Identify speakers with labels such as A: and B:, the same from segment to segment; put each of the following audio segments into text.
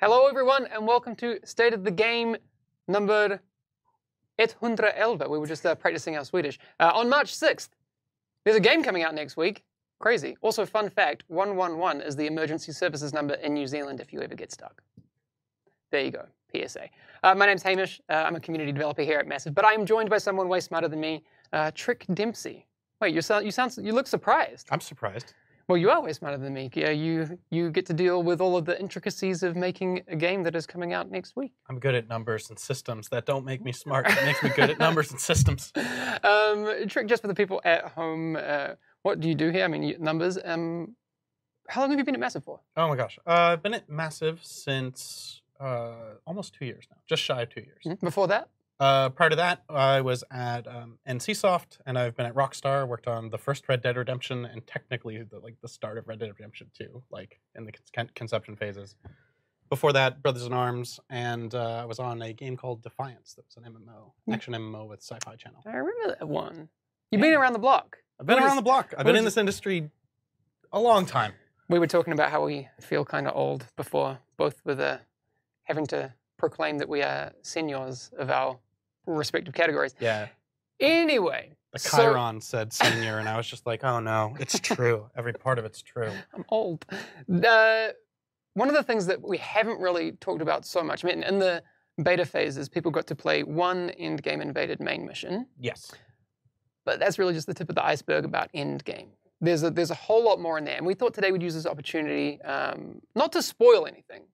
A: Hello everyone and welcome to State of the Game number 111. We were just practicing our Swedish. On March 6th, there's a game coming out next week. Crazy. Also, fun fact, 111 is the emergency services number in New Zealand if you ever get stuck. There you go, PSA. My name's Hamish. I'm a community developer here at Massive, but I'm joined by someone way smarter than me, Trick Dempsey. Wait, you look surprised.
B: I'm surprised.
A: Well, you are way smarter than me. Yeah, you get to deal with all of the intricacies of making a game that is coming out next week.
B: I'm good at numbers and systems. That don't make me smart. It makes me good at numbers and systems.
A: Trick, just for the people at home, what do you do here? I mean, numbers. How long have you been at Massive for?
B: Oh my gosh. I've been at Massive since almost 2 years now. Just shy of 2 years.
A: Mm-hmm. Before that?
B: Prior to that, I was at NCSoft, and I've been at Rockstar. Worked on the first Red Dead Redemption, and technically the start of Red Dead Redemption 2, like in the conception phases. Before that, Brothers in Arms, and I was on a game called Defiance. That was an MMO, action MMO with Sci-Fi Channel.
A: I remember that one. You've been around the block.
B: I've been around the block. I've been in this industry a long time.
A: We were talking about how we feel kind of old before, both with having to proclaim that we are seniors of our respective categories.
B: Yeah.
A: Anyway.
B: The Chiron said senior, and I was just like, oh no, it's true. Every part of it's true.
A: I'm old. One of the things that we haven't really talked about so much, I mean, in the beta phases, people got to play one Endgame Invaded main mission.
B: Yes.
A: But that's really just the tip of the iceberg about Endgame. There's a whole lot more in there, and we thought today we'd use this opportunity not to spoil anything,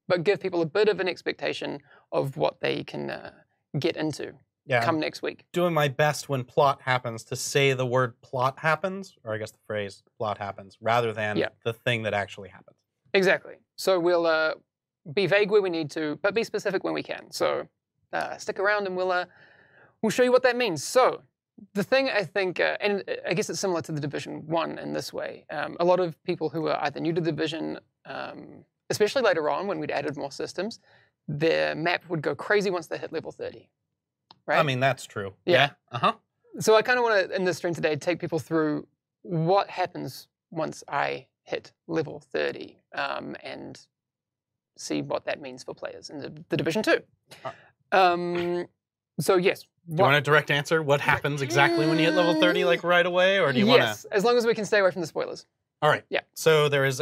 A: but give people a bit of an expectation of what they can get into come next week.
B: Doing my best when plot happens to say the word plot happens, or I guess the phrase plot happens, rather than the thing that actually happens.
A: Exactly. So we'll be vague where we need to, but be specific when we can. So stick around and we'll show you what that means. So the thing I think, and I guess it's similar to the Division 1 in this way, a lot of people who are either new to the Division, especially later on when we'd added more systems, their map would go crazy once they hit level 30. Right?
B: I mean, that's true.
A: Yeah.
B: Uh-huh.
A: So I kind of want to, in this stream today, take people through what happens once I hit level 30 and see what that means for players in the Division 2. So yes.
B: Do you want a direct answer? What happens exactly when you hit level 30, like right away? Or do you want to?
A: Yes, as long as we can stay away from the spoilers.
B: All right.
A: Yeah.
B: So there is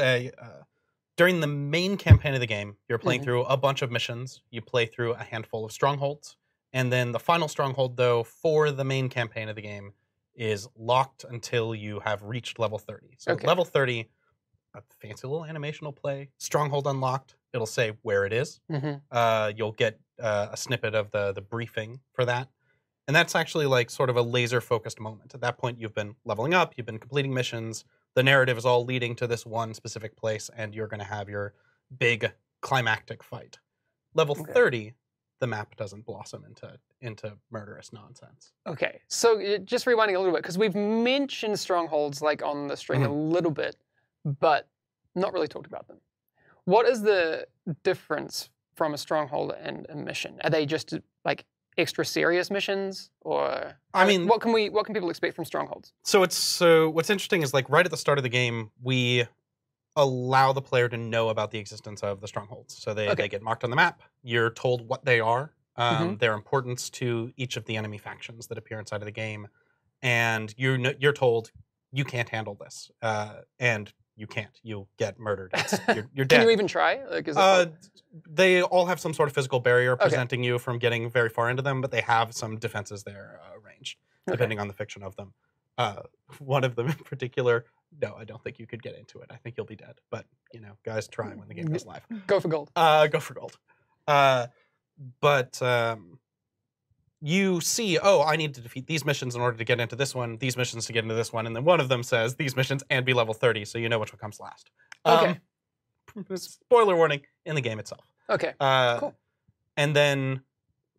B: during the main campaign of the game, you're playing through a bunch of missions. You play through a handful of strongholds. And then the final stronghold, though, for the main campaign of the game is locked until you have reached level 30. So level 30, a fancy little animation will play. Stronghold unlocked. It'll say where it is. You'll get a snippet of the briefing for that. And that's actually like sort of a laser-focused moment. At that point, you've been leveling up. You've been completing missions. The narrative is all leading to this one specific place, and you're going to have your big climactic fight. Level 30, the map doesn't blossom into murderous nonsense.
A: Okay, so just rewinding a little bit, because we've mentioned strongholds like on the stream a little bit, but not really talked about them. What is the difference from a stronghold and a mission? Are they just like extra serious missions, or
B: I mean,
A: what can people expect from strongholds?
B: So what's interesting is like right at the start of the game, we allow the player to know about the existence of the strongholds. So they get marked on the map. You're told what they are, their importance to each of the enemy factions that appear inside of the game, and you're told you can't handle this, and you can't. You'll get murdered. You're dead.
A: Can you even try? Like,
B: they all have some sort of physical barrier preventing you from getting very far into them, but they have some defenses there arranged, depending on the fiction of them. One of them in particular, no, I don't think you could get into it. I think you'll be dead. But, you know, guys, try when the game goes live.
A: Go for gold.
B: Go for gold. But you see, oh, I need to defeat these missions in order to get into this one, these missions to get into this one, and then one of them says these missions and be level 30, so you know which one comes last.
A: Okay.
B: Spoiler warning in the game itself.
A: Okay, cool.
B: And then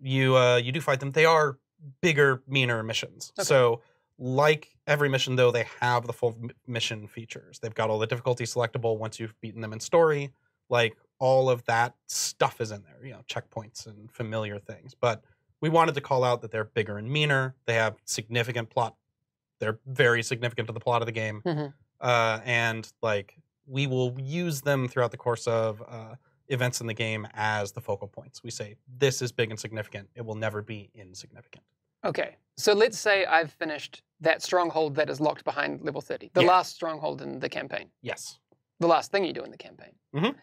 B: you do fight them. They are bigger, meaner missions. Okay. So like every mission, though, they have the full mission features. They've got all the difficulty selectable once you've beaten them in story. Like, all of that stuff is in there, you know, checkpoints and familiar things. But we wanted to call out that they're bigger and meaner. They have significant plot. They're very significant to the plot of the game. And, like, we will use them throughout the course of events in the game as the focal points. We say, this is big and significant. It will never be insignificant.
A: Okay, so let's say I've finished that stronghold that is locked behind level 30, the
B: Yeah.
A: last stronghold in the campaign,
B: Yes.
A: the last thing you do in the campaign.
B: Mhm.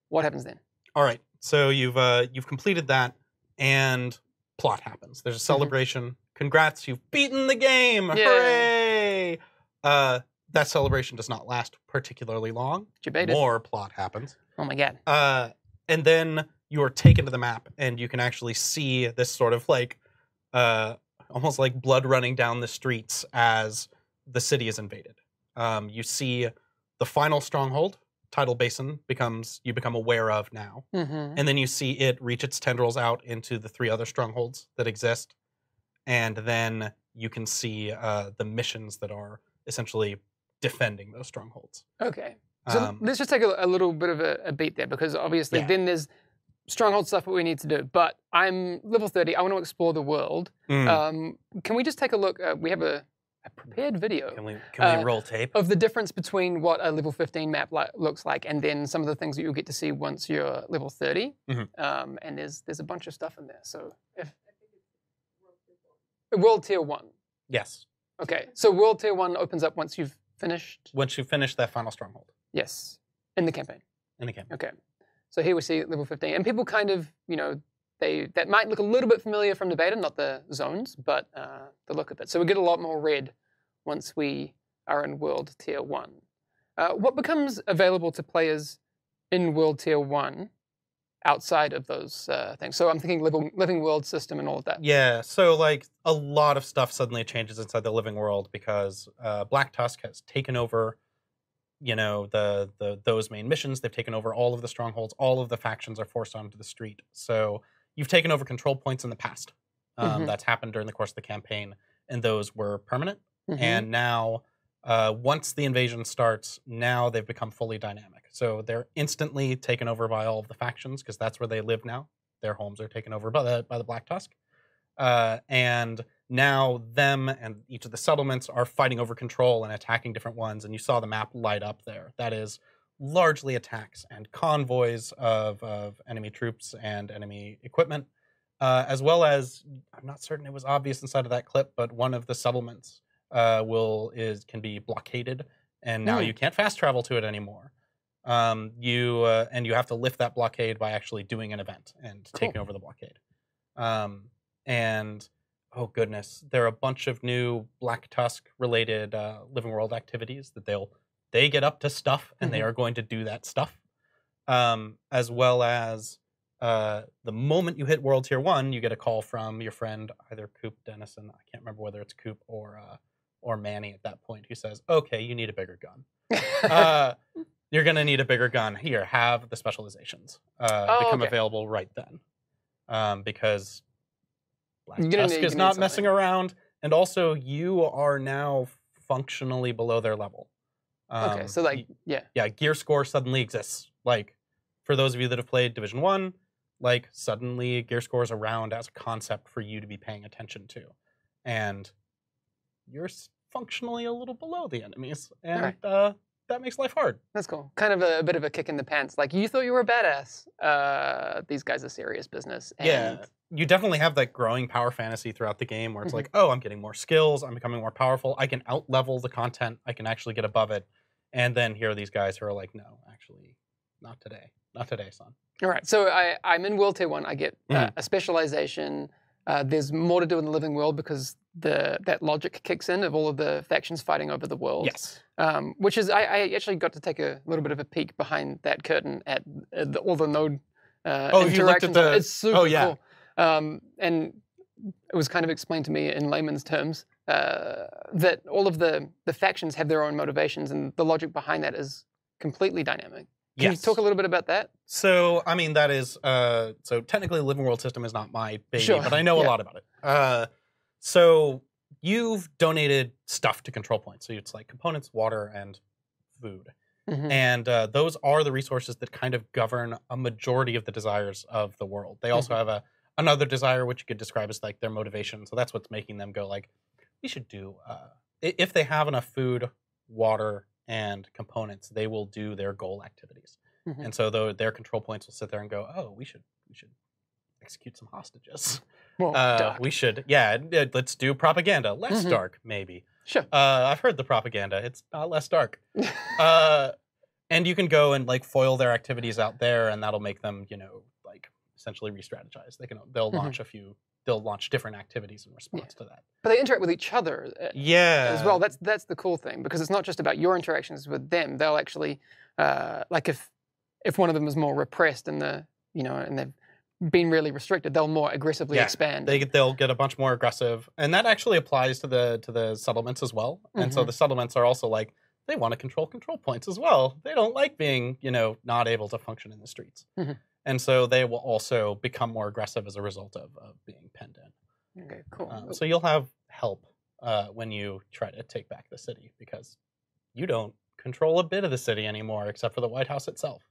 A: What happens then?
B: All right. So you've completed that, and plot happens. There's a celebration. Congrats, you've beaten the game!
A: Yay.
B: Hooray! That celebration does not last particularly long.
A: Debated.
B: More plot happens.
A: Oh my god.
B: And then you are taken to the map, and you can actually see this sort of like, almost like blood running down the streets as the city is invaded. You see the final stronghold, Tidal Basin, you become aware of now.
A: Mm-hmm.
B: And then you see it reach its tendrils out into the 3 other strongholds that exist. And then you can see the missions that are essentially defending those strongholds.
A: Okay. So let's just take a little bit of a beat there, because obviously
B: Yeah.
A: then there's stronghold stuff that we need to do. But I'm level 30. I want to explore the world. Can we just take a look? We have a prepared video
B: Can we roll tape?
A: of the difference between what a level 15 map looks like and then some of the things that you'll get to see once you're level 30.
B: Mhm.
A: And there's a bunch of stuff in there. So if World Tier 1.
B: Yes.
A: Okay. So World Tier 1 opens up once you've finished?
B: Once you finish that final stronghold
A: Yes. In the campaign.
B: in the campaign.
A: Okay. So here we see level 15. And people kind of, that might look a little bit familiar from the beta, not the zones, but the look of it. So we get a lot more red once we are in World Tier 1. What becomes available to players in World Tier 1 outside of those things? So I'm thinking living world system and all of that.
B: Yeah, so like a lot of stuff suddenly changes inside the living world because Black Tusk has taken over, those main missions. They've taken over all of the strongholds. All of the factions are forced onto the street. So you've taken over control points in the past. That's happened during the course of the campaign, and those were permanent. And now, once the invasion starts, now they've become fully dynamic. So they're instantly taken over by all of the factions because that's where they live now. Their homes are taken over by the Black Tusk. And now them and each of the settlements are fighting over control and attacking different ones. And you saw the map light up there. That is largely attacks and convoys of enemy troops and enemy equipment, as well as, I'm not certain it was obvious inside of that clip, but one of the settlements can be blockaded, and now you can't fast travel to it anymore. You have to lift that blockade by actually doing an event and taking over the blockade. And oh goodness, there are a bunch of new Black Tusk related living world activities that they get up to stuff, and they are going to do that stuff, as well as the moment you hit World Tier 1, you get a call from your friend, either Coop Dennison, I can't remember whether it's Coop or Manny at that point, who says, okay, you need a bigger gun. You're going to need a bigger gun. Here, have the specializations become available right then. Because Black Tusk is not messing around, and also you are now functionally below their level.
A: Okay, so
B: Yeah, gear score suddenly exists. Like, for those of you that have played Division 1, like, suddenly gear score is around as a concept for you to be paying attention to. And you're functionally a little below the enemies, and that makes life hard.
A: That's cool. Kind of a bit of a kick in the pants. Like, you thought you were a badass. These guys are serious business. And
B: yeah, you definitely have that growing power fantasy throughout the game where it's like, oh, I'm getting more skills, I'm becoming more powerful, I can out-level the content, I can actually get above it. And then here are these guys who are like, no, actually, not today. Not today, son.
A: All right, so I'm in World Tier 1. I get a specialization. There's more to do in the living world because that logic kicks in of all of the factions fighting over the world.
B: Yes.
A: Which is, I actually got to take a little bit of a peek behind that curtain at all the node interactions.
B: You looked at the...
A: It's super
B: cool.
A: And it was kind of explained to me in layman's terms that all of the factions have their own motivations, and the logic behind that is completely dynamic. Can you talk a little bit about that?
B: So, I mean, that is... so, technically, the living world system is not my baby, but I know a lot about it. So, you've donated stuff to control points. So, it's like components, water, and food. And those are the resources that kind of govern a majority of the desires of the world. They also have another desire, which you could describe as like their motivation. So, that's what's making them go like, we should do... if they have enough food, water, and components, they will do their goal activities. And so their control points will sit there and go, oh, we should execute some hostages.
A: Well, dark.
B: We should, let's do propaganda. Less dark, maybe.
A: Sure.
B: I've heard the propaganda. It's not less dark. And you can go and like foil their activities out there, and that'll make them, like essentially re-strategize. They'll launch they'll launch different activities in response to that.
A: But they interact with each other as well. That's the cool thing, because it's not just about your interactions with them. They'll actually, like if one of them is more repressed and and they've been really restricted, they'll more aggressively expand.
B: They'll get a bunch more aggressive, and that actually applies to the settlements as well. And so the settlements are also like, they want to control points as well. They don't like being, not able to function in the streets. And so they will also become more aggressive as a result of being penned in.
A: Okay, cool.
B: So you'll have help when you try to take back the city, because you don't control a bit of the city anymore except for the White House itself.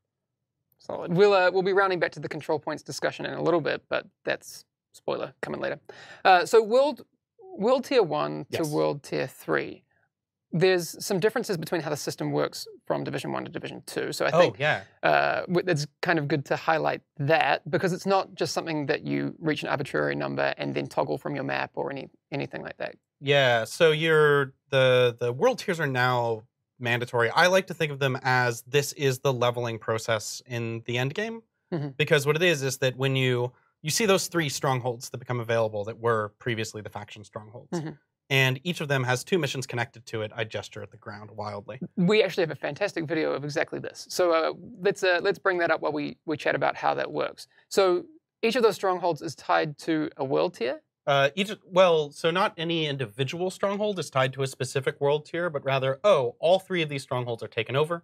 A: Solid. We'll be rounding back to the control points discussion in a little bit, but that's spoiler coming later. So world tier 1 to world tier 3. There's some differences between how the system works from Division 1 to Division 2. So I think it's kind of good to highlight that, because it's not just something that you reach an arbitrary number and then toggle from your map or anything like that.
B: Yeah, so the world tiers are now mandatory. I like to think of them as this is the leveling process in the end game, because what it is that when you see those 3 strongholds that become available that were previously the faction strongholds. And each of them has 2 missions connected to it. I gesture at the ground wildly.
A: We actually have a fantastic video of exactly this. So let's bring that up while we chat about how that works. So each of those strongholds is tied to a world tier?
B: So not any individual stronghold is tied to a specific world tier, but rather, all 3 of these strongholds are taken over.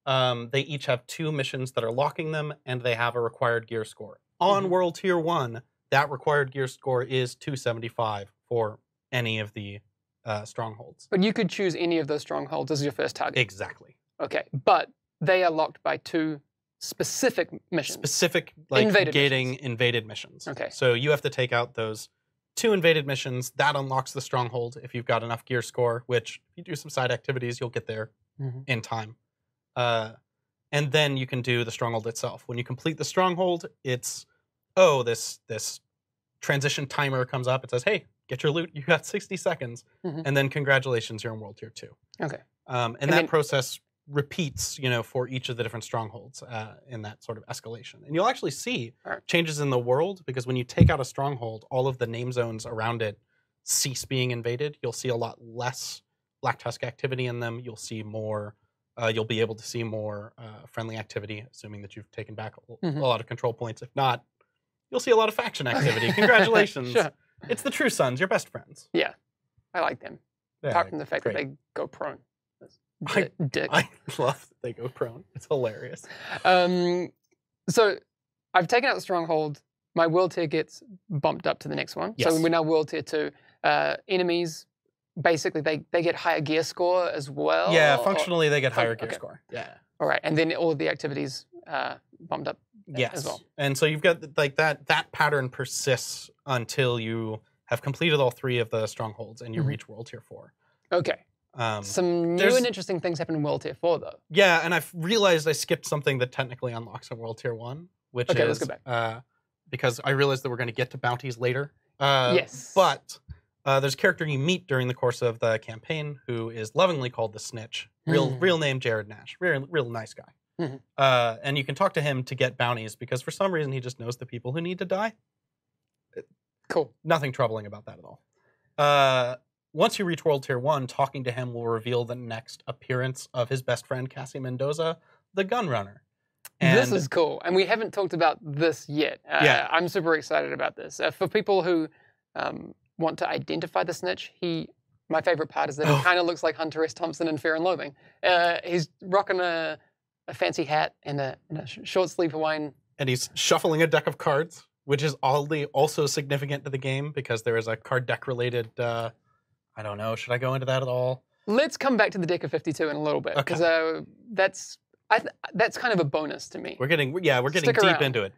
B: They each have 2 missions that are locking them, and they have a required gear score. On world tier 1, that required gear score is 275 for any of the strongholds.
A: But you could choose any of those strongholds as your first target.
B: Exactly.
A: Okay, but they are locked by 2 specific missions.
B: Specific, like invaded missions.
A: Okay.
B: So you have to take out those 2 invaded missions. That unlocks the stronghold if you've got enough gear score, which if you do some side activities, you'll get there in time. And then you can do the stronghold itself. When you complete the stronghold, it's, this transition timer comes up. It says, hey, get your loot. You got 60 seconds. And then congratulations, you're in World Tier 2.
A: Okay.
B: And that process repeats, for each of the different strongholds in that sort of escalation. And you'll actually see changes in the world, because when you take out a stronghold, all of the name zones around it cease being invaded. You'll see a lot less Black Tusk activity in them. You'll see more, you'll be able to see more friendly activity, assuming that you've taken back a lot of control points. If not, you'll see a lot of faction activity. Congratulations.
A: Sure.
B: It's the True Sons, your best friends.
A: Yeah, I like them. Apart from the fact that they go prone. Dick.
B: I love that they go prone. It's hilarious.
A: So I've taken out the stronghold. My world tier gets bumped up to the next one.
B: Yes.
A: So we're now world tier 2. Enemies, basically, they get higher gear score as well?
B: Yeah, functionally they get higher gear score. Yeah.
A: All right, and then all of the activities bumped up as well.
B: And so you've got like that pattern persists until you have completed all 3 of the strongholds and you reach World Tier 4.
A: Okay. Some new and interesting things happen in World Tier 4, though.
B: Yeah, and I've realized I skipped something that technically unlocks in World Tier 1, which is...
A: let's go back.
B: Because I realized that we're going to get to bounties later.
A: Yes.
B: But there's a character you meet during the course of the campaign who is lovingly called the Snitch. Real name Jared Nash. Real nice guy. And you can talk to him to get bounties, because for some reason he just knows the people who need to die.
A: Cool.
B: Nothing troubling about that at all. Once you reach World Tier 1, talking to him will reveal the next appearance of his best friend, Cassie Mendoza, the Gunrunner. And
A: this is cool. And we haven't talked about this yet. I'm super excited about this. For people who want to identify the Snitch, my favorite part is that he kind of looks like Hunter S. Thompson in Fear and Loathing. He's rocking a fancy hat and a short sleeve Hawaiian.
B: And he's shuffling a deck of cards, which is oddly also significant to the game, because there is a card deck related... I don't know. Should I go into that at all?
A: Let's come back to the deck of 52 in a little bit, because that's kind of a bonus to me.
B: We're getting deep into it.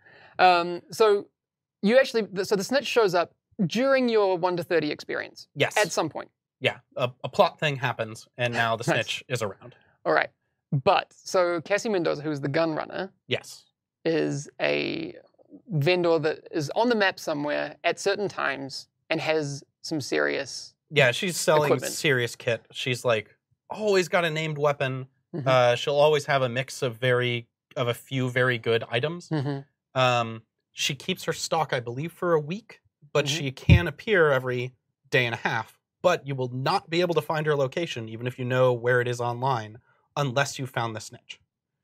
A: So the Snitch shows up during your 1 to 30 experience.
B: Yes.
A: At some point.
B: Yeah, a plot thing happens, and now the Snitch is around.
A: All right, But, so Cassie Mendoza, who's the gun runner,
B: Yes.
A: is a vendor that is on the map somewhere at certain times and has some serious...
B: Yeah, she's selling
A: Equipment.
B: serious kit. She's like always got a named weapon.
A: Mhm.
B: She'll always have a mix of a few very good items. She keeps her stock, I believe, for a week, but
A: Mhm.
B: she can appear every day and a half. But you will not be able to find her location, even if you know where it is online, unless you found the snitch.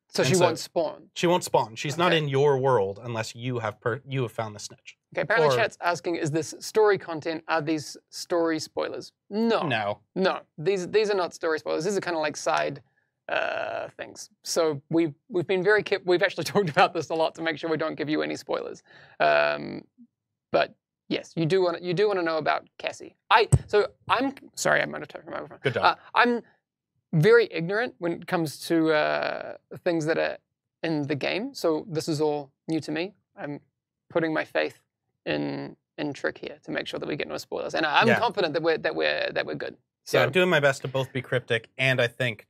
A: So
B: And
A: she
B: so-
A: won't spawn.
B: She won't spawn. She's not
A: Okay.
B: in your world unless you have found the snitch.
A: Okay, apparently
B: Or-
A: chat's asking, is this story content? Are these story spoilers? No.
B: No.
A: These are not story spoilers. These are kind of like side things. So we've been very we've actually talked about this a lot to make sure we don't give you any spoilers. But yes, you do want to know about Cassie. I'm sorry, I might have touched my microphone.
B: Good job.
A: I'm very ignorant when it comes to things that are in the game. So this is all new to me. I'm putting my faith in Trick here to make sure that we get no spoilers, and I'm
B: Yeah.
A: confident that we're good. So
B: Yeah, I'm doing my best to both be cryptic and I think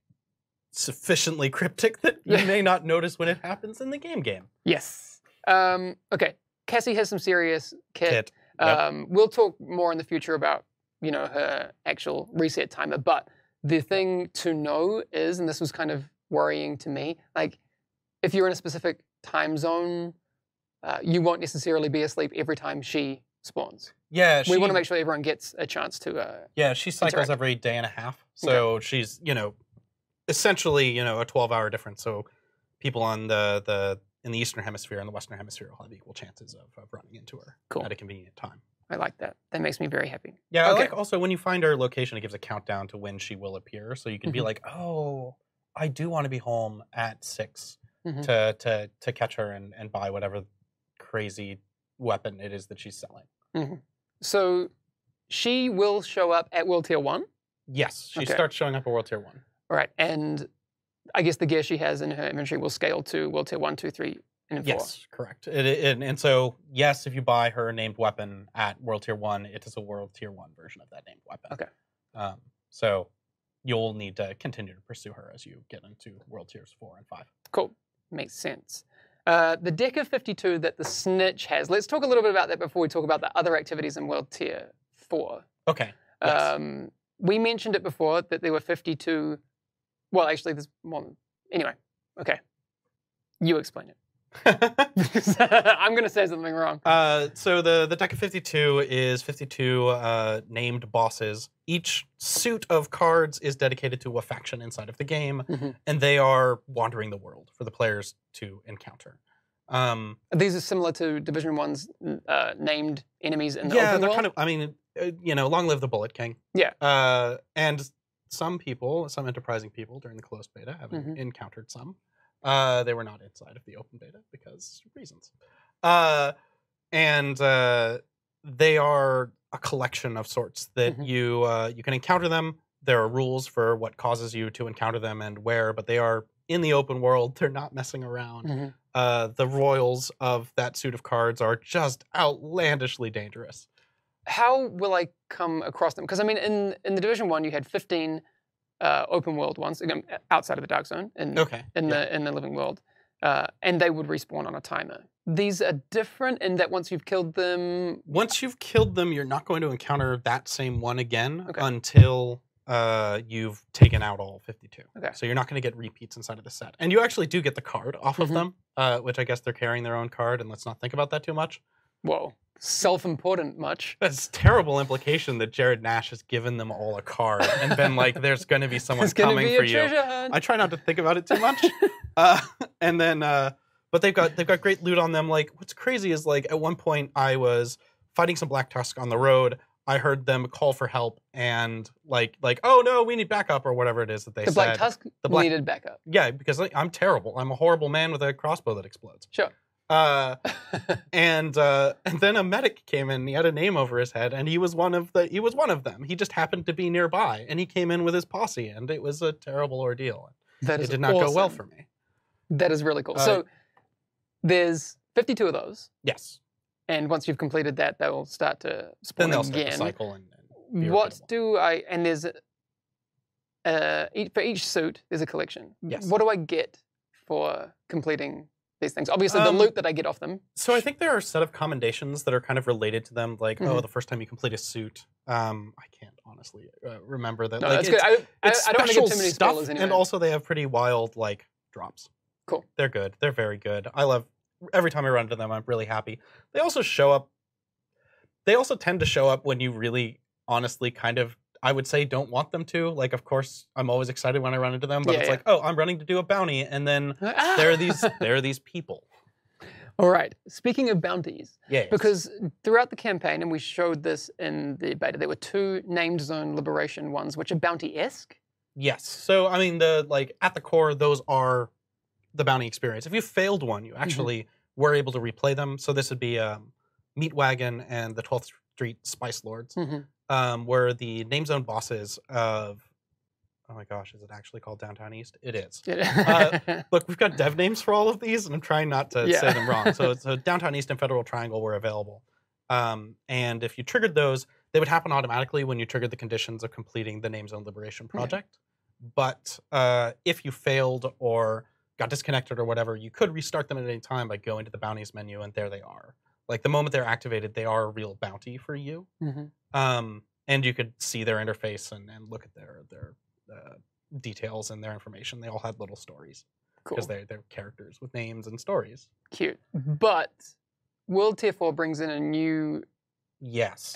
B: sufficiently cryptic that you may not notice when it happens in the game.
A: yes. Okay. Cassie has some serious kit.
B: Yep.
A: We'll talk more in the future about her actual reset timer. But the thing to know is, and this was kind of worrying to me, like if you're in a specific time zone, you won't necessarily be asleep every time she spawns.
B: Yeah,
A: We want to make sure everyone gets a chance to.
B: Yeah, she cycles
A: interact.
B: every day and a half. So she's, essentially, a 12-hour difference. So people on in the Eastern Hemisphere and the Western Hemisphere will have equal chances of running into her
A: Cool.
B: at a convenient time.
A: I like that. That makes me very happy.
B: Yeah, I
A: Okay.
B: like also when you find her location, it gives a countdown to when she will appear. So you can be
A: Mhm.
B: like, oh, I do want to be home at 6
A: Mhm.
B: to catch her and buy whatever crazy weapon it is that she's selling.
A: So she will show up at World Tier 1.
B: Yes, she
A: Okay.
B: starts showing up at World Tier 1.
A: All right. And I guess the gear she has in her inventory will scale to World Tier 1, 2, 3, and 4.
B: Yes, correct. And so, yes, if you buy her named weapon at World Tier 1, it is a World Tier 1 version of that named weapon.
A: Okay.
B: So you'll need to continue to pursue her as you get into World Tiers 4 and 5.
A: Cool. Makes sense. The deck of 52 that the Snitch has. Let's talk a little bit about that before we talk about the other activities in World Tier 4.
B: Okay. Yes.
A: We mentioned it before that there were 52. Well, actually, there's more. Anyway, okay. You explain it. I'm going to say something wrong.
B: So the deck of 52 is 52 named bosses. Each suit of cards is dedicated to a faction inside of the game,
A: Mhm.
B: and they are wandering the world for the players to encounter.
A: These are similar to Division 1's named enemies in the
B: Yeah,
A: open
B: they're
A: world.
B: kind of. I mean, long live the Bullet King.
A: Yeah.
B: And some enterprising people during the closed beta have
A: Mhm.
B: encountered some. They were not inside of the open beta because reasons. And they are a collection of sorts that
A: Mhm.
B: you can encounter them. There are rules for what causes you to encounter them and where, but they are in the open world. They're not messing around.
A: Mhm.
B: The royals of that suit of cards are just outlandishly dangerous.
A: How will I come across them? Because I mean, in the Division 1, you had 15 open world ones, again, outside of the Dark Zone, in
B: Okay.
A: the living world, and they would respawn on a timer. These are different in that once you've killed them.
B: Once you've killed them, you're not going to encounter that same one again
A: Okay.
B: until you've taken out all 52.
A: Okay.
B: So you're not going to get repeats inside of the set. And you actually do get the card off of
A: Mhm.
B: them, which I guess they're carrying their own card, and let's not think about that too much.
A: Whoa, self-important much.
B: That's terrible implication that Jared Nash has given them all a card and been like, there's going to be someone
A: It's gonna
B: coming
A: be
B: for
A: a
B: you.
A: treasure hunt.
B: I try not to think about it too much. And then, but they've got great loot on them. Like, what's crazy is like at one point I was fighting some Black Tusk on the road. I heard them call for help and like, oh no, we need backup or whatever it is that they
A: The
B: said.
A: Black Tusk
B: The Black-
A: needed backup.
B: Yeah, because like, I'm terrible. I'm a horrible man with a crossbow that explodes.
A: Sure.
B: And then a medic came in. He had a name over his head, and he was one of them. He just happened to be nearby, and he came in with his posse, and it was a terrible ordeal.
A: That is
B: It did not go well
A: awesome.
B: for me.
A: That is really cool. So there's 52 of those,
B: Yes.
A: and once you've completed that, they'll start to spawn
B: Then they'll start
A: again.
B: to cycle and be
A: What
B: repeatable.
A: do I? And there's for each suit, there's a collection.
B: Yes.
A: What do I get for completing these things? Obviously, the loot that I get off them.
B: So I think there are a set of commendations that are kind of related to them, like, oh, the first time you complete a suit. I can't honestly remember that.
A: No,
B: like,
A: that's good. I don't want to get too many
B: stuff,
A: spoilers anyway.
B: and also they have pretty wild, like, drops.
A: Cool.
B: They're good. They're very good. I love, every time I run into them, I'm really happy. They also show up, they also tend to show up when you really, honestly, kind of, I would say, don't want them to. Like, of course, I'm always excited when I run into them, but it's like, oh, I'm running to do a bounty, and then there are these people.
A: All right. Speaking of bounties,
B: Yes.
A: because throughout the campaign, and we showed this in the beta, there were 2 named zone liberation ones, which are bounty-esque.
B: Yes. So, I mean, at the core, those are the bounty experience. If you failed one, you actually were able to replay them. So this would be Meat Wagon and the 12th Street Spice Lords, were the name zone bosses of, oh my gosh, is it actually called Downtown East? It is. Look, we've got dev names for all of these, and I'm trying not to say them wrong. So Downtown East and Federal Triangle were available. And if you triggered those, they would happen automatically when you triggered the conditions of completing the Name Zone Liberation project. But if you failed or got disconnected or whatever, you could restart them at any time by going to the bounties menu, and there they are. Like, the moment they're activated, they are a real bounty for you. And you could see their interface and look at their details and their information. They all had little stories.
A: Cool.
B: Because they're characters with names and stories.
A: Cute. But World Tier 4 brings in a new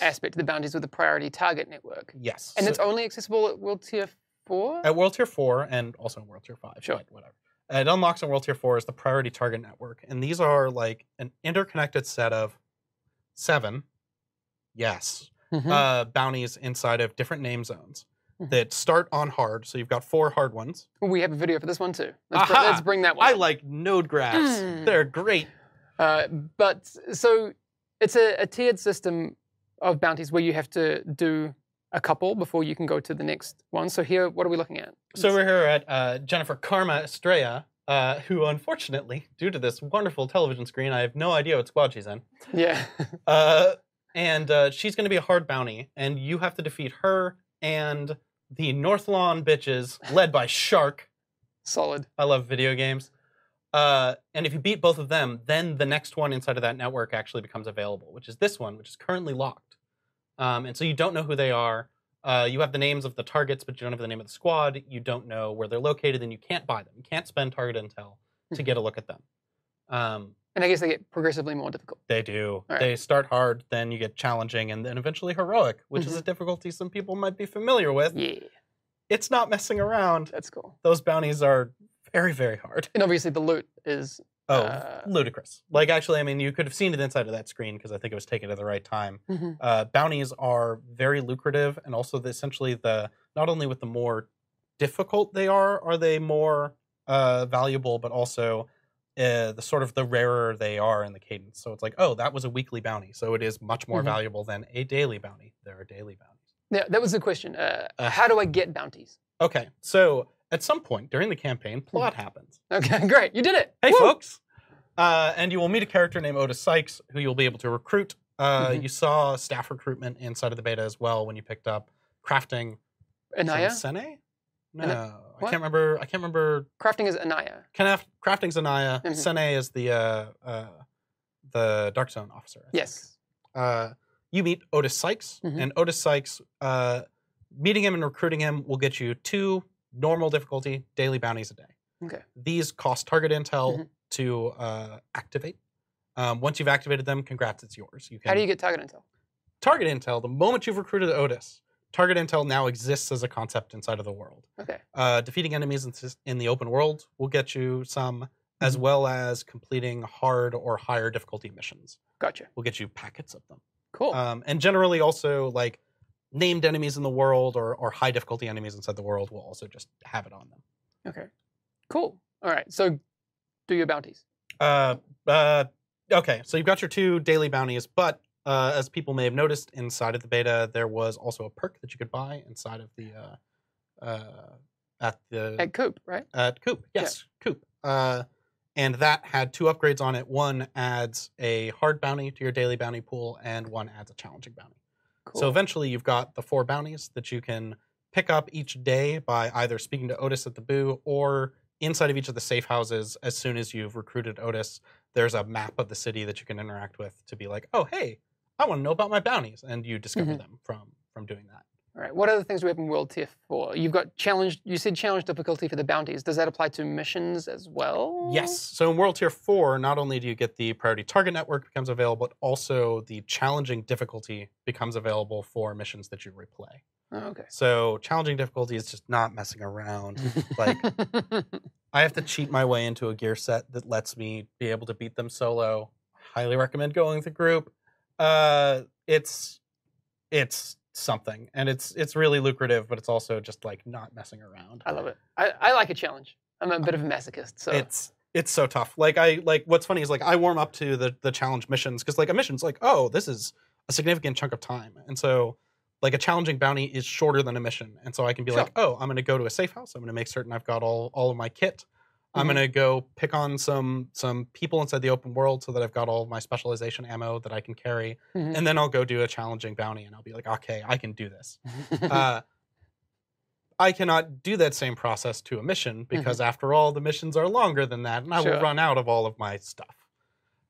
A: aspect to the bounties with the priority target network.
B: Yes.
A: And it's only accessible at World Tier 4?
B: At World Tier 4 and also in World Tier 5.
A: Sure.
B: But whatever. It unlocks in World Tier 4 as the priority target network. And these are like an interconnected set of 7, bounties inside of different name zones that start on hard. So you've got 4 hard ones.
A: We have a video for this one too. Let's bring that one.
B: I like node graphs. They're great.
A: But so it's a tiered system of bounties where you have to do a couple before you can go to the next one. So here, what are we looking at?
B: So we're here at Jennifer Karma Estrella, who unfortunately, due to this wonderful television screen, I have no idea what squad she's in.
A: Yeah.
B: And she's going to be a hard bounty, and you have to defeat her and the North Lawn bitches, led by Shark.
A: Solid.
B: I love video games. And if you beat both of them, then the next one inside of that network actually becomes available, which is this one, which is currently locked. And so you don't know who they are. You have the names of the targets, but you don't have the name of the squad. You don't know where they're located, and you can't buy them. You can't spend target intel to get a look at them.
A: And I guess they get progressively more difficult.
B: They do.
A: Right.
B: They start hard, then you get challenging, and then eventually heroic, which is a difficulty some people might be familiar with.
A: Yeah.
B: It's not messing around.
A: That's cool.
B: Those bounties are very, very hard.
A: And obviously the loot is...
B: ludicrous. Like, actually, I mean, you could have seen it inside of that screen because I think it was taken at the right time. Bounties are very lucrative, and also essentially not only with the more difficult they are they more valuable, but also the rarer they are in the cadence. So it's like, oh, that was a weekly bounty, so it is much more valuable than a daily bounty. There are daily bounties.
A: Yeah, that was the question. How do I get bounties?
B: Okay, so at some point during the campaign, plot happens.
A: Okay, great. You did it.
B: Hey,
A: Woo!
B: folks. And you will meet a character named Otis Sykes, who you'll be able to recruit. You saw staff recruitment inside of the beta as well when you picked up crafting.
A: Anaya?
B: Sene? No, I can't remember.
A: Crafting is Anaya.
B: Crafting's Anaya. Sene is the Dark Zone officer.
A: Yes.
B: You meet Otis Sykes, and Otis Sykes, meeting him and recruiting him will get you 2 normal difficulty daily bounties a day.
A: Okay.
B: These cost target intel to activate. Once you've activated them, congrats, it's yours.
A: How do you get target intel?
B: Target intel, the moment you've recruited Otis, target intel now exists as a concept inside of the world.
A: Okay.
B: Defeating enemies in the open world will get you some, as well as completing hard or higher difficulty missions.
A: Gotcha.
B: Will get you packets of them.
A: Cool.
B: And generally also, like, named enemies in the world or high difficulty enemies inside the world will also just have it on them.
A: Okay. Cool. All right. So do your bounties.
B: Okay. So you've got your 2 daily bounties, but as people may have noticed inside of the beta, there was also a perk that you could buy inside of the
A: at Coop, right?
B: At Coop, yes, yeah. Coop. And that had 2 upgrades on it. One adds a hard bounty to your daily bounty pool, and one adds a challenging bounty. Cool. So eventually you've got the 4 bounties that you can pick up each day by either speaking to Otis at the Boo or inside of each of the safe houses. As soon as you've recruited Otis, there's a map of the city that you can interact with to be like, oh, hey, I want to know about my bounties. And you discover them from doing that.
A: All right. What other things do we have in World Tier 4? You've got challenge. You said challenge difficulty for the bounties. Does that apply to missions as well?
B: Yes. So in World Tier 4, not only do you get the priority target network becomes available, but also the challenging difficulty becomes available for missions that you replay.
A: Oh, okay.
B: So challenging difficulty is just not messing around. Like, I have to cheat my way into a gear set that lets me be able to beat them solo. Highly recommend going with a group. It's something, and it's really lucrative, but it's also just like not messing around.
A: I love it. I like a challenge. I'm a bit of a masochist, so
B: it's so tough. Like what's funny is like I warm up to the challenge missions because like a mission's like, oh, this is a significant chunk of time, and so like a challenging bounty is shorter than a mission, and so I can be like, oh, I'm going to go to a safe house. I'm going to make certain I've got all of my kit. I'm going to go pick on some people inside the open world so that I've got all of my specialization ammo that I can carry. And then I'll go do a challenging bounty and I'll be like, okay, I can do this. I cannot do that same process to a mission because after all, the missions are longer than that and I will run out of all of my stuff.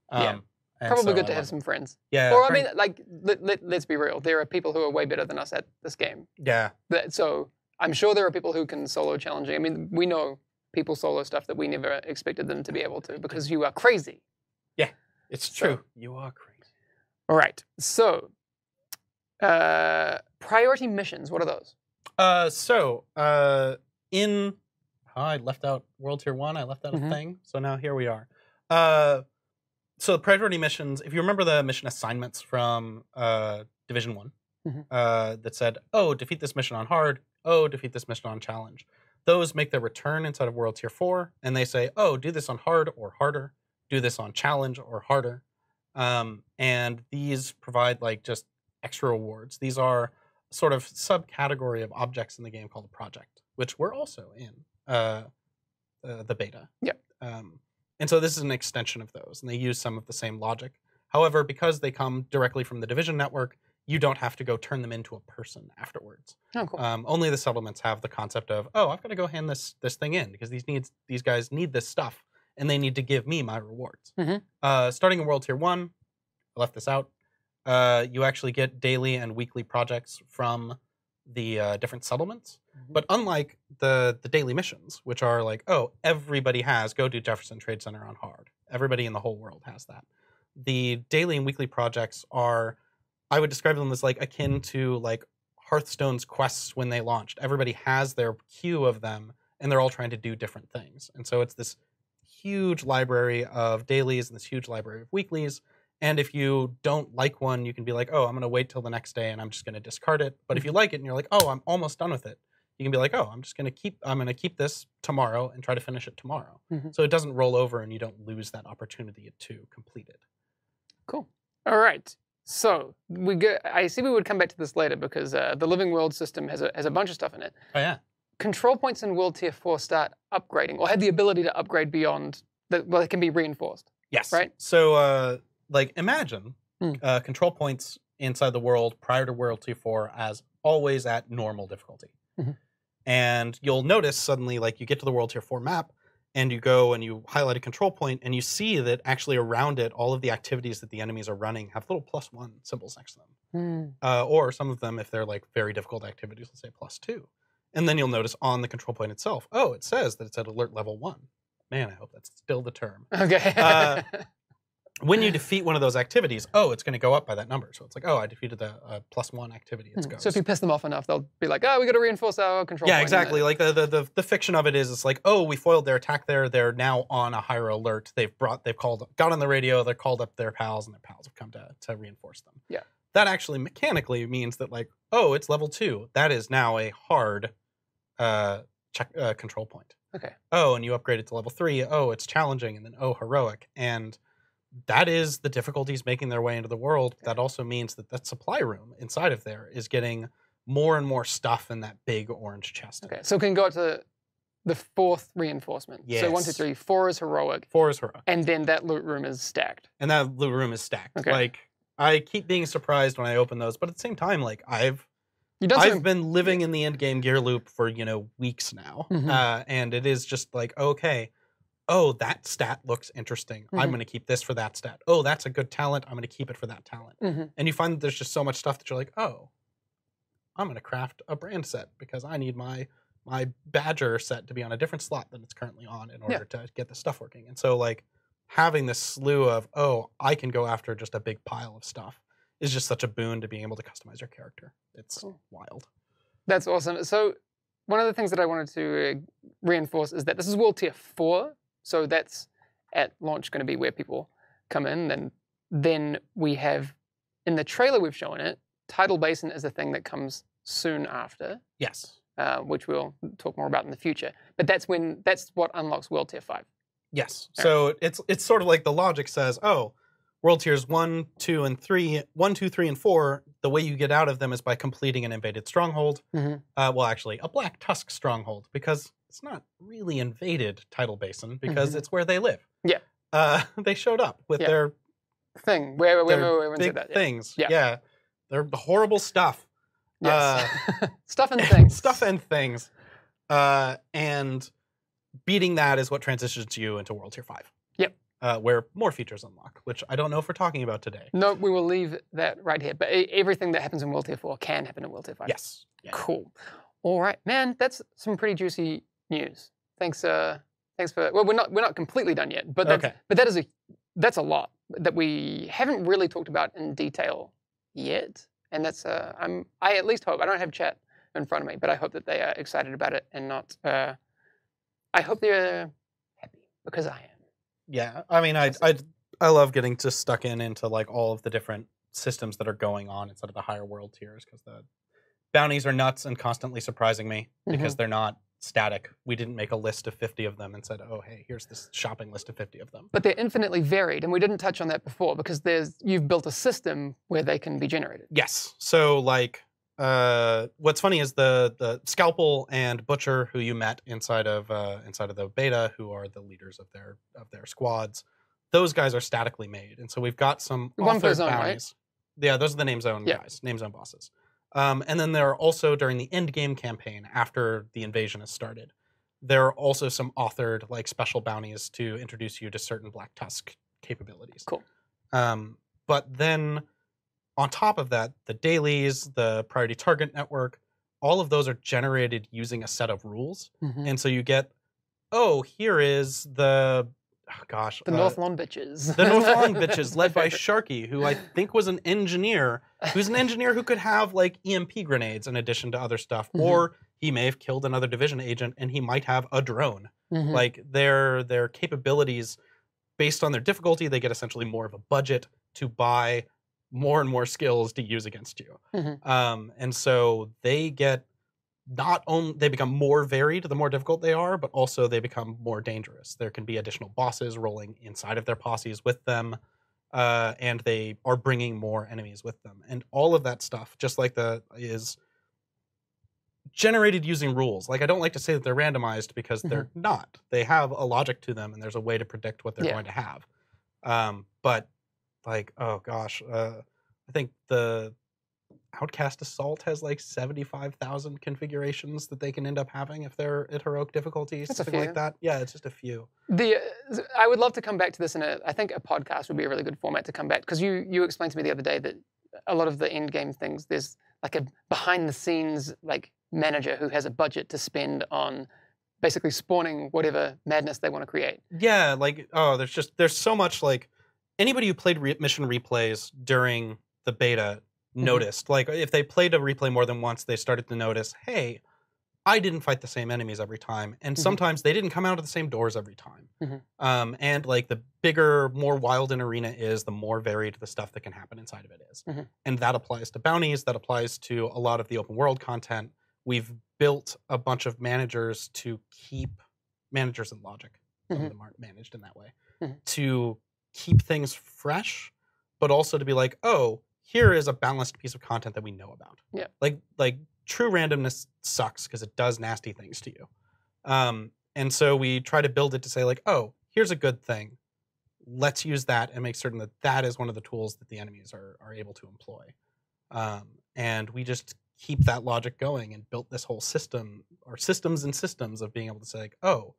A: Probably good to have some friends.
B: Yeah.
A: Or I mean, like, let's be real. There are people who are way better than us at this game.
B: Yeah.
A: So I'm sure there are people who can solo challenging. I mean, we know people solo stuff that we never expected them to be able to because you are crazy.
B: Yeah, it's true. You are crazy.
A: All right. So, priority missions, what are those?
B: I left out World Tier 1. I left out a thing. So now here we are. So priority missions, if you remember the mission assignments from Division 1, that said, oh, defeat this mission on hard. Oh, defeat this mission on challenge. Those make their return inside of World Tier 4, and they say, oh, do this on hard or harder. Do this on challenge or harder. And these provide like just extra rewards. These are sort of subcategory of objects in the game called a project, which we're also in the beta.
A: Yep.
B: And so this is an extension of those, and they use some of the same logic. However, because they come directly from the Division network, you don't have to go turn them into a person afterwards.
A: Oh, cool.
B: Only the settlements have the concept of, oh, I've got to go hand this thing in because these guys need this stuff, and they need to give me my rewards. Starting in World Tier 1, I left this out, you actually get daily and weekly projects from the different settlements. But unlike the daily missions, which are like, oh, everybody has, go to Jefferson Trade Center on hard. Everybody in the whole world has that. The daily and weekly projects are, I would describe them as like akin to like Hearthstone's quests when they launched. Everybody has their queue of them, and they're all trying to do different things. And so it's this huge library of dailies and this huge library of weeklies. And if you don't like one, you can be like, oh, I'm going to wait till the next day and I'm just going to discard it. But if you like it and you're like, oh, I'm almost done with it, you can be like, oh, I'm going to keep this tomorrow and try to finish it tomorrow. So it doesn't roll over and you don't lose that opportunity to complete it.
A: Cool. All right. So I see we would come back to this later because the Living World system has a bunch of stuff in it.
B: Oh, yeah.
A: Control points in World Tier 4 start upgrading or have the ability to upgrade beyond, it can be reinforced.
B: Yes.
A: Right?
B: So, imagine control points inside the world prior to World Tier 4 as always at normal difficulty. And you'll notice suddenly, like, you get to the World Tier 4 map, and you go and you highlight a control point, and you see that actually around it, all of the activities that the enemies are running have little +1 symbols next to them. Or some of them, if they're like very difficult activities, will say +2. And then you'll notice on the control point itself, oh, it says that it's at alert level 1. Man, I hope that's still the term.
A: Okay.
B: When you defeat one of those activities, oh, it's going to go up by that number. So it's like, oh, I defeated the +1 activity. It goes.
A: So if you piss them off enough, they'll be like, oh, we got to reinforce our control point.
B: Yeah, exactly. Like the fiction of it is, it's like, oh, we foiled their attack there. They're now on a higher alert. Got on the radio. They called up their pals, and their pals have come to reinforce them.
A: Yeah.
B: That actually mechanically means that, like, oh, it's level 2. That is now a hard control point.
A: Okay.
B: Oh, and you upgrade it to level 3. Oh, it's challenging, and then heroic. And that is the difficulties making their way into the world. Okay. That also means that supply room inside of there is getting more and more stuff in that big orange chest.
A: Okay, so it can go to the 4th reinforcement.
B: Yes.
A: So 1, 2, 3, 4 is heroic.
B: 4 is heroic.
A: And then that loot room is stacked.
B: And that loot room is stacked.
A: Okay.
B: Like, I keep being surprised when I open those, but at the same time, like, I've
A: You've done
B: I've
A: some.
B: been living in the end game gear loop for, weeks now. And it is just like, okay, oh, that stat looks interesting. I'm going to keep this for that stat. Oh, that's a good talent. I'm going to keep it for that talent. And you find that there's just so much stuff that you're like, oh, I'm going to craft a brand set because I need my Badger set to be on a different slot than it's currently on in order to get the stuff working. And so, like, having this slew of, oh, I can go after just a big pile of stuff is just such a boon to being able to customize your character. It's wild.
A: That's awesome. So one of the things that I wanted to reinforce is that this is World Tier 4. So that's at launch going to be where people come in. And then we have, in the trailer we've shown it, Tidal Basin is a thing that comes soon after.
B: Yes.
A: Which we'll talk more about in the future. But that's what unlocks World Tier 5.
B: Yes. So it's sort of like the logic says, oh, World Tiers 1, 2, and 3, 1, 2, 3, and 4, the way you get out of them is by completing an invaded stronghold. Well, actually, a Black Tusk stronghold, because it's not really invaded Tidal Basin, because it's where they live.
A: Yeah.
B: They showed up with their
A: thing. Where
B: big
A: that.
B: things.
A: Yeah.
B: They're horrible stuff.
A: Yes. Stuff and things.
B: Stuff and things. And beating that is what transitions you into World Tier 5.
A: Yep.
B: Where more features unlock, which I don't know if we're talking about today.
A: No, we will leave that right here. But everything that happens in World Tier 4 can happen in World Tier 5.
B: Yes. Yeah.
A: Cool. All right, man. That's some pretty juicy news. Thanks for. Well, we're not completely done yet, but that's a lot that we haven't really talked about in detail yet. And that's I at least hope, I don't have chat in front of me, but I hope that they are excited about it and not. I hope they're happy because I am.
B: Yeah, I mean, I love getting just stuck into like all of the different systems that are going on inside of the higher world tiers, because the bounties are nuts and constantly surprising me because they're not static. We didn't make a list of 50 of them and said, oh, hey, here's this shopping list of 50 of them.
A: But they're infinitely varied, and we didn't touch on that before because you've built a system where they can be generated.
B: Yes. So like, what's funny is the Scalpel and Butcher, who you met inside of the beta, who are the leaders of their squads, those guys are statically made, and so we've got some authored bounties. Right? Yeah, those are the name zone guys, name zone bosses. And then there are also, during the end game campaign, after the invasion has started, there are also some authored like special bounties to introduce you to certain Black Tusk capabilities.
A: Cool.
B: But then on top of that, the dailies, the priority target network, all of those are generated using a set of rules. And so you get, oh, here is the
A: North Lawn Bitches.
B: The North Lawn Bitches, led by Sharky, who I think was an engineer, who's an engineer who could have like EMP grenades in addition to other stuff, or he may have killed another division agent and he might have a drone. Like their capabilities, based on their difficulty, they get essentially more of a budget to buy more and more skills to use against you. And so they get they become more varied the more difficult they are, but also they become more dangerous. There can be additional bosses rolling inside of their posses with them, and they are bringing more enemies with them. And all of that stuff, just like is generated using rules. Like, I don't like to say that they're randomized because they're not. They have a logic to them, and there's a way to predict what they're going to have. But like, oh gosh, I think the Outcast Assault has like 75,000 configurations that they can end up having if they're at heroic difficulties, something like that. Yeah, it's just a few.
A: I would love to come back to this I think a podcast would be a really good format to come back, because you explained to me the other day that a lot of the end game things, there's like a behind the scenes like manager who has a budget to spend on basically spawning whatever madness they want to create.
B: Yeah, like, oh, there's so much. Like, anybody who played mission replays during the beta noticed, like, if they played a replay more than once, they started to notice, hey, I didn't fight the same enemies every time, and sometimes they didn't come out of the same doors every time. And like, the bigger, more wild an arena is, the more varied the stuff that can happen inside of it is. And that applies to bounties, that applies to a lot of the open world content. We've built a bunch of managers to keep managers in Logic. Some of them aren't managed in that way. To keep things fresh, but also to be like, oh, here is a balanced piece of content that we know about.
A: Yeah.
B: Like true randomness sucks because it does nasty things to you. And so we try to build it to say like, oh, here's a good thing. Let's use that and make certain that that is one of the tools that the enemies are able to employ. And we just keep that logic going and built this whole system or systems and systems of being able to say, like, oh,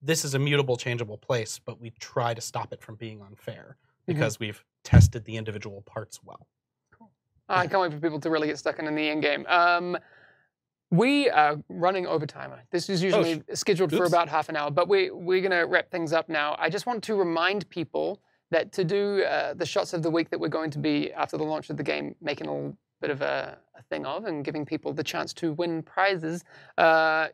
B: this is a mutable, changeable place, but we try to stop it from being unfair because we've tested the individual parts well.
A: Cool. I can't wait for people to really get stuck in the end game. We are running overtime. This is usually scheduled for about half an hour, but we're going to wrap things up now. I just want to remind people that to do the shots of the week that we're going to be, after the launch of the game, making a little bit of a thing of and giving people the chance to win prizes,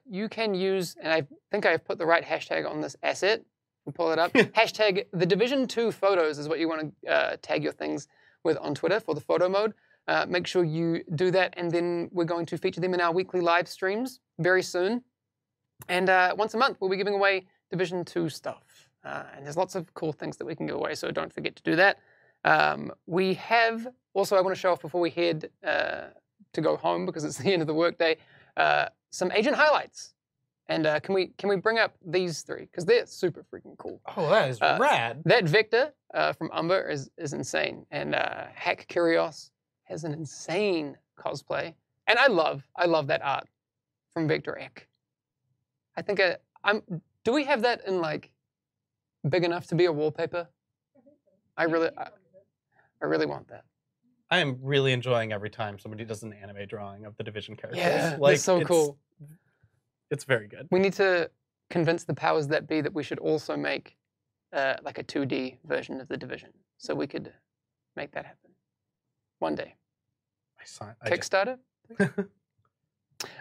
A: you can use, and I think I've put the right hashtag on this asset. We'll pull it up. Hashtag the Division 2 photos is what you want to tag your things with on Twitter for the photo mode. Make sure you do that, and then we're going to feature them in our weekly live streams very soon. And once a month, we'll be giving away Division 2 stuff. And there's lots of cool things that we can give away, so don't forget to do that. We have, also I want to show off before we head to go home, because it's the end of the workday, some agent highlights. And can we bring up these three? Because they're super freaking cool.
B: Oh, that is rad.
A: That Vector from Umber is insane. And Hack Curios has an insane cosplay. And I love that art from Vector Ek. I think do we have that in like big enough to be a wallpaper? I really want that.
B: I am really enjoying every time somebody does an anime drawing of the Division characters.
A: Yeah,
B: like,
A: it's so cool.
B: It's very good.
A: We need to convince the powers that be that we should also make like a 2D version of the Division, so we could make that happen one day. Kickstarter?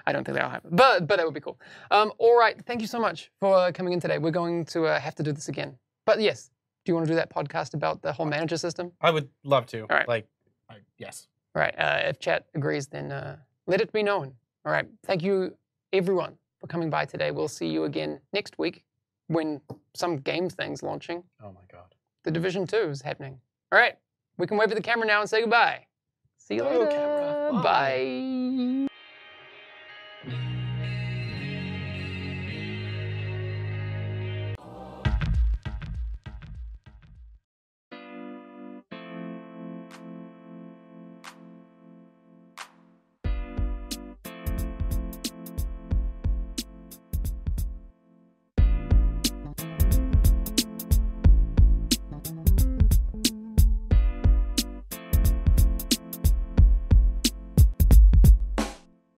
A: I don't think that'll happen, but that would be cool. All right, thank you so much for coming in today. We're going to have to do this again. But yes, do you want to do that podcast about the whole manager system?
B: I would love to.
A: All right.
B: Yes.
A: All right, if chat agrees, then let it be known. All right, thank you, everyone, for coming by today. We'll see you again next week when some game thing's launching.
B: Oh my God.
A: The Division 2 is happening. All right, we can wave at the camera now and say goodbye. See you later.
B: Camera.
A: Bye.